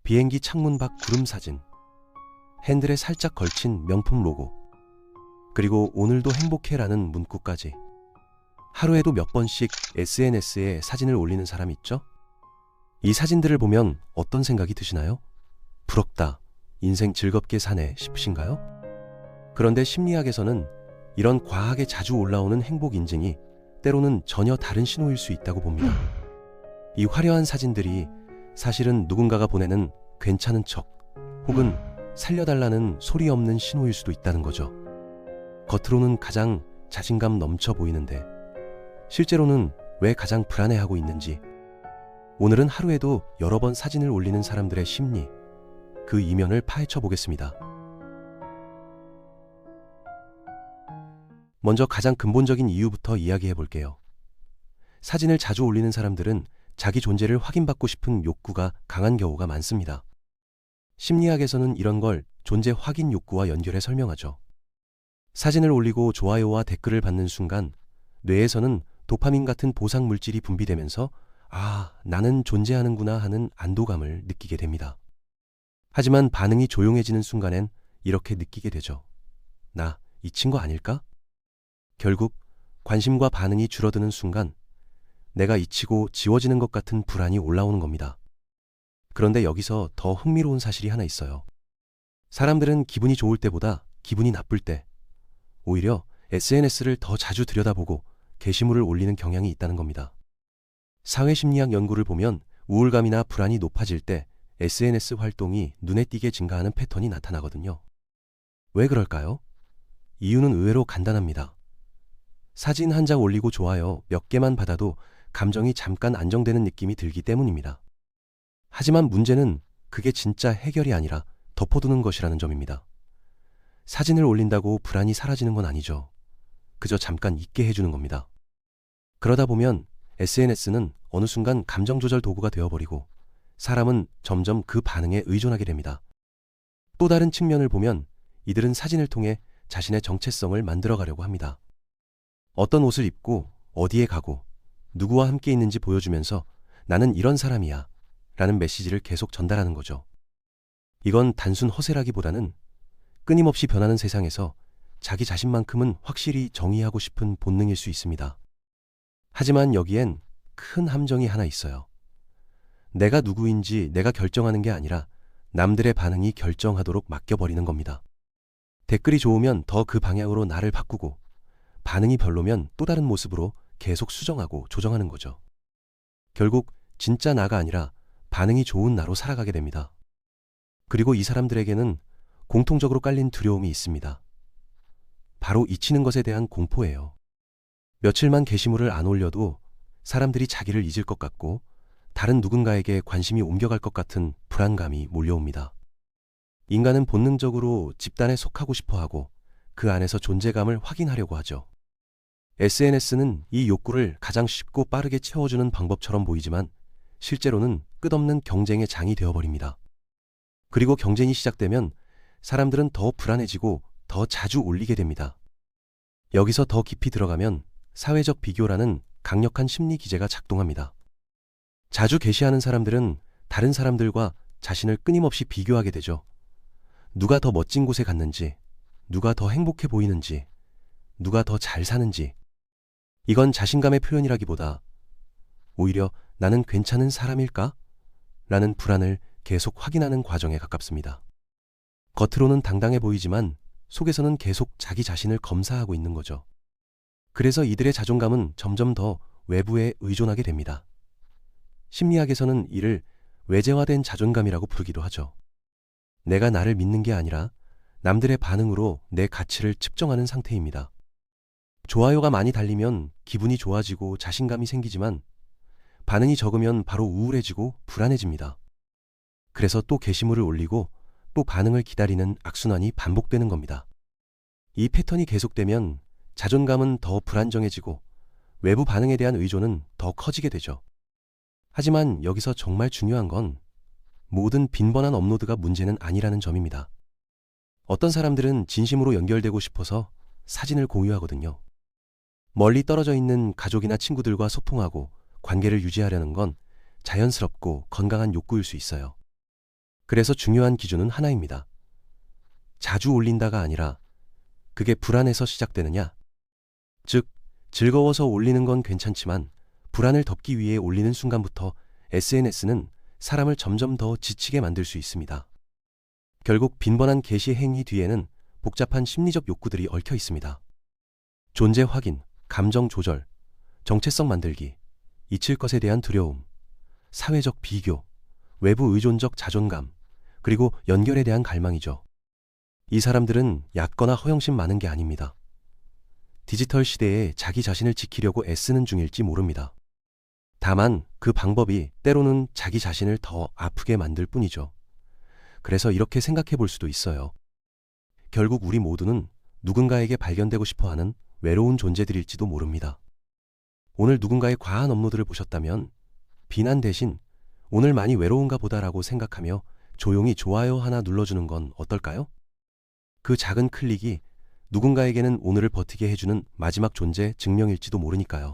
비행기 창문 밖 구름 사진, 핸들에 살짝 걸친 명품 로고, 그리고 오늘도 행복해라는 문구까지. 하루에도 몇 번씩 SNS에 사진을 올리는 사람 있죠? 이 사진들을 보면 어떤 생각이 드시나요? 부럽다, 인생 즐겁게 사네 싶으신가요? 그런데 심리학에서는 이런 과하게 자주 올라오는 행복 인증이 때로는 전혀 다른 신호일 수 있다고 봅니다. 이 화려한 사진들이 사실은 누군가가 보내는 괜찮은 척 혹은 살려달라는 소리 없는 신호일 수도 있다는 거죠. 겉으로는 가장 자신감 넘쳐 보이는데 실제로는 왜 가장 불안해하고 있는지, 오늘은 하루에도 여러 번 사진을 올리는 사람들의 심리, 그 이면을 파헤쳐 보겠습니다. 먼저 가장 근본적인 이유부터 이야기해 볼게요. 사진을 자주 올리는 사람들은 자기 존재를 확인받고 싶은 욕구가 강한 경우가 많습니다. 심리학에서는 이런 걸 존재 확인 욕구와 연결해 설명하죠. 사진을 올리고 좋아요와 댓글을 받는 순간 뇌에서는 도파민 같은 보상 물질이 분비되면서 나는 존재하는구나 하는 안도감을 느끼게 됩니다. 하지만 반응이 조용해지는 순간엔 이렇게 느끼게 되죠. 나 잊힌 거 아닐까? 결국 관심과 반응이 줄어드는 순간 내가 잊히고 지워지는 것 같은 불안이 올라오는 겁니다. 그런데 여기서 더 흥미로운 사실이 하나 있어요. 사람들은 기분이 좋을 때보다 기분이 나쁠 때 오히려 SNS를 더 자주 들여다보고 게시물을 올리는 경향이 있다는 겁니다. 사회심리학 연구를 보면 우울감이나 불안이 높아질 때 SNS 활동이 눈에 띄게 증가하는 패턴이 나타나거든요. 왜 그럴까요? 이유는 의외로 간단합니다. 사진 한 장 올리고 좋아요 몇 개만 받아도 감정이 잠깐 안정되는 느낌이 들기 때문입니다. 하지만 문제는 그게 진짜 해결이 아니라 덮어두는 것이라는 점입니다. 사진을 올린다고 불안이 사라지는 건 아니죠. 그저 잠깐 잊게 해주는 겁니다. 그러다 보면 SNS는 어느 순간 감정 조절 도구가 되어버리고 사람은 점점 그 반응에 의존하게 됩니다. 또 다른 측면을 보면 이들은 사진을 통해 자신의 정체성을 만들어가려고 합니다. 어떤 옷을 입고 어디에 가고 누구와 함께 있는지 보여주면서 나는 이런 사람이야 라는 메시지를 계속 전달하는 거죠. 이건 단순 허세라기보다는 끊임없이 변하는 세상에서 자기 자신만큼은 확실히 정의하고 싶은 본능일 수 있습니다. 하지만 여기엔 큰 함정이 하나 있어요. 내가 누구인지 내가 결정하는 게 아니라 남들의 반응이 결정하도록 맡겨버리는 겁니다. 댓글이 좋으면 더 그 방향으로 나를 바꾸고 반응이 별로면 또 다른 모습으로 계속 수정하고 조정하는 거죠. 결국 진짜 나가 아니라 반응이 좋은 나로 살아가게 됩니다. 그리고 이 사람들에게는 공통적으로 깔린 두려움이 있습니다. 바로 잊히는 것에 대한 공포예요. 며칠만 게시물을 안 올려도 사람들이 자기를 잊을 것 같고 다른 누군가에게 관심이 옮겨갈 것 같은 불안감이 몰려옵니다. 인간은 본능적으로 집단에 속하고 싶어 하고 그 안에서 존재감을 확인하려고 하죠. SNS는 이 욕구를 가장 쉽고 빠르게 채워주는 방법처럼 보이지만 실제로는 끝없는 경쟁의 장이 되어버립니다. 그리고 경쟁이 시작되면 사람들은 더 불안해지고 더 자주 올리게 됩니다. 여기서 더 깊이 들어가면 사회적 비교라는 강력한 심리 기제가 작동합니다. 자주 게시하는 사람들은 다른 사람들과 자신을 끊임없이 비교하게 되죠. 누가 더 멋진 곳에 갔는지, 누가 더 행복해 보이는지, 누가 더 잘 사는지. 이건 자신감의 표현이라기보다 오히려 나는 괜찮은 사람일까? 라는 불안을 계속 확인하는 과정에 가깝습니다. 겉으로는 당당해 보이지만 속에서는 계속 자기 자신을 검사하고 있는 거죠. 그래서 이들의 자존감은 점점 더 외부에 의존하게 됩니다. 심리학에서는 이를 외재화된 자존감이라고 부르기도 하죠. 내가 나를 믿는 게 아니라 남들의 반응으로 내 가치를 측정하는 상태입니다. 좋아요가 많이 달리면 기분이 좋아지고 자신감이 생기지만 반응이 적으면 바로 우울해지고 불안해집니다. 그래서 또 게시물을 올리고 또 반응을 기다리는 악순환이 반복되는 겁니다. 이 패턴이 계속되면 자존감은 더 불안정해지고 외부 반응에 대한 의존은 더 커지게 되죠. 하지만 여기서 정말 중요한 건 모든 빈번한 업로드가 문제는 아니라는 점입니다. 어떤 사람들은 진심으로 연결되고 싶어서 사진을 공유하거든요. 멀리 떨어져 있는 가족이나 친구들과 소통하고 관계를 유지하려는 건 자연스럽고 건강한 욕구일 수 있어요. 그래서 중요한 기준은 하나입니다. 자주 올린다가 아니라 그게 불안해서 시작되느냐? 즉, 즐거워서 올리는 건 괜찮지만 불안을 덮기 위해 올리는 순간부터 SNS는 사람을 점점 더 지치게 만들 수 있습니다. 결국 빈번한 게시 행위 뒤에는 복잡한 심리적 욕구들이 얽혀 있습니다. 존재 확인, 감정 조절, 정체성 만들기, 잊힐 것에 대한 두려움, 사회적 비교, 외부 의존적 자존감, 그리고 연결에 대한 갈망이죠. 이 사람들은 얕거나 허영심 많은 게 아닙니다. 디지털 시대에 자기 자신을 지키려고 애쓰는 중일지 모릅니다. 다만 그 방법이 때로는 자기 자신을 더 아프게 만들 뿐이죠. 그래서 이렇게 생각해 볼 수도 있어요. 결국 우리 모두는 누군가에게 발견되고 싶어 하는 외로운 존재들일지도 모릅니다. 오늘 누군가의 과한 업로드를 보셨다면 비난 대신 오늘 많이 외로운가 보다라고 생각하며 조용히 좋아요 하나 눌러주는 건 어떨까요? 그 작은 클릭이 누군가에게는 오늘을 버티게 해주는 마지막 존재 증명일지도 모르니까요.